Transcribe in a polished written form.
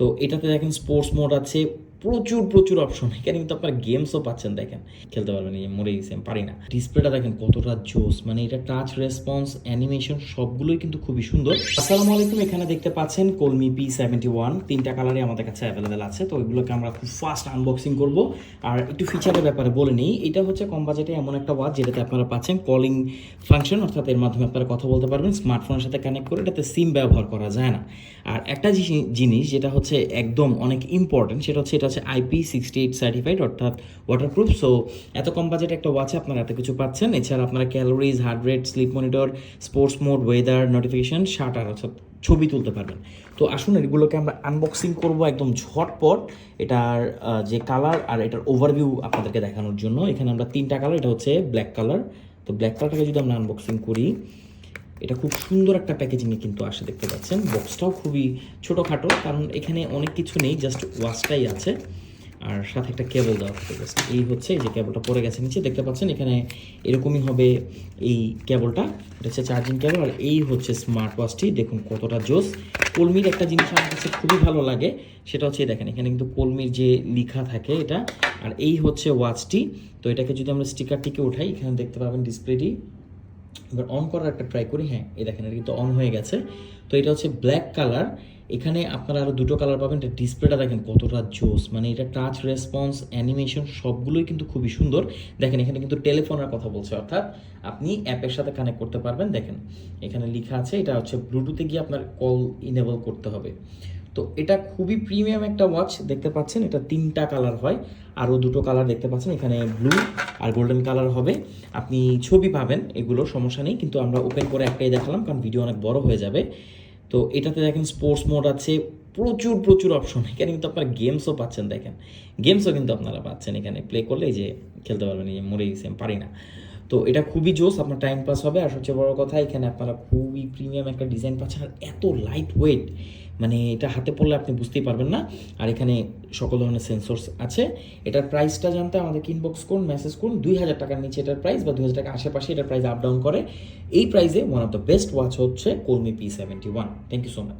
তো এটাতে দেখেন স্পোর্টস মোড আছে, প্রচুর প্রচুর অপশন। এখানে কিন্তু আপনারা গেমসও পাচ্ছেন, দেখেন খেলতে পারবেন। এই মরে গেছে, আমি পারি না। ডিসপ্লেটা দেখেন কতটা জোস, মানে এটা টাচ রেসপন্স, অ্যানিমেশন সবগুলোই কিন্তু খুবই সুন্দর। আসসালামু আলাইকুম, এখানে দেখতে পাচ্ছেন কলমি P71 তিনটা কালারে আমাদের কাছে অ্যাভেলেবেল আছে। তো ওইগুলোকে আমরা খুব ফাস্ট আনবক্সিং করব। আর একটু ফিচারের ব্যাপারে বলে নিই, এটা হচ্ছে কম বাজেটে এমন একটা ওয়াচ যেটাতে আপনারা পাচ্ছেন কলিং ফাংশন, অর্থাৎ এর মাধ্যমে আপনারা কথা বলতে পারবেন স্মার্টফোনের সাথে কানেক্ট করে। এটাতে সিম ব্যবহার করা যায় না। আর একটা জিনিস যেটা হচ্ছে একদম অনেক ইম্পর্টেন্ট, সেটা হচ্ছে এটা হচ্ছে IP68 সার্টিফাইড, অর্থাৎ ওয়াটারপ্রুফ। সো এত কম বাজেটে একটা ওয়াচে আপনারা এত কিছু পাচ্ছেন। এছাড়া আপনারা calories, heart rate, sleep monitor, sports mode, weather notification, shutter অর্থাৎ ছবি তুলতে পারবেন। তো আসুন এগুলোকে আমরা আনবক্সিং করব একদম ঝটপট। এটার যে কালার আর এটার ওভারভিউ আপনাদেরকে দেখানোর জন্য এখানে আমরা তিনটা কালার, এটা হচ্ছে ব্ল্যাক কালার। তো ব্ল্যাক কালারটাকে যদি আমরা আনবক্সিং করি, এটা খুব সুন্দর একটা প্যাকেজিংয়ে কিন্তু আসে, দেখতে পাচ্ছেন। বক্সটাও খুবই ছোটোখাটো, কারণ এখানে অনেক কিছু নেই, জাস্ট ওয়াচটাই আছে। আর সাথে একটা কেবল দেওয়া থাকে, জাস্ট এই হচ্ছে এই যে কেবলটা পড়ে গেছে নিচে, দেখতে পাচ্ছেন। এখানে এরকমই হবে এই কেবলটা, এটা হচ্ছে চার্জিং কেবল। আর এই হচ্ছে স্মার্ট ওয়াচটি, দেখুন কতটা জোস। কলমির একটা জিনিস আমার কাছে খুবই ভালো লাগে, সেটা হচ্ছে দেখেন এখানে কিন্তু কলমির যে লেখা থাকে এটা। আর এই হচ্ছে ওয়াচটি। তো এটাকে যদি আমরা স্টিকারটিকে উঠাই, এখানে দেখতে পাবেন ডিসপ্লেটি। এবার অন করার একটা ট্রাই করি। হ্যাঁ, এই দেখেন এটা কিন্তু অন হয়ে গেছে। তো এটা হচ্ছে ব্ল্যাক কালার। এখানে আপনারা আরও দুটো কালার পাবেন। এটা ডিসপ্লেটা দেখেন কতটা জোস, মানে এটা টাচ রেসপন্স, অ্যানিমেশন সবগুলোই কিন্তু খুবই সুন্দর। দেখেন এখানে কিন্তু টেলিফোনের কথা বলছে, অর্থাৎ আপনি অ্যাপের সাথে কানেক্ট করতে পারবেন। দেখেন এখানে লেখা আছে, এটা হচ্ছে ব্লুটুথে গিয়ে আপনার কল ইনেবল করতে হবে। তো এটা খুবই প্রিমিয়াম একটা ওয়াচ, দেখতে পাচ্ছেন। এটা তিনটা কালার হয়, আরও দুটো কালার দেখতে পাচ্ছেন, এখানে ব্লু আর গোল্ডেন কালার হবে। আপনি ছবি পাবেন, এগুলো সমস্যা নেই, কিন্তু আমরা ওপেন করে একটাই দেখালাম কারণ ভিডিও অনেক বড় হয়ে যাবে। তো এটাতে দেখেন স্পোর্টস মোড আছে, প্রচুর প্রচুর অপশন। এখানে কিন্তু আপনারা গেমসও পাচ্ছেন, দেখেন গেমসও কিন্তু আপনারা পাচ্ছেন। এখানে প্লে করলে এই যে খেলতে পারবেন। এই মরে গেছে, আমি পারি না। তো এটা খুবই জোস, আপনার টাইম পাস হবে। আর সবচেয়ে বড় কথা, এখানে আপনারা খুবই প্রিমিয়াম একটা ডিজাইন পাচ্ছেন, আর এত লাইট ওয়েট, মানে এটা হাতে পড়লে আপনি বুঝতেই পারবেন না। আর এখানে সকল ধরনের সেন্সরস আছে। এটার প্রাইসটা জানতে আমাদেরকে ইনবক্স করুন, মেসেজ করুন। 2000 টাকার নিচে এটার প্রাইস, বা 2000 টাকার আশেপাশে এটার প্রাইস আপ ডাউন করে। এই প্রাইসে one of the best watch হচ্ছে Colmi P71। Thank you so much.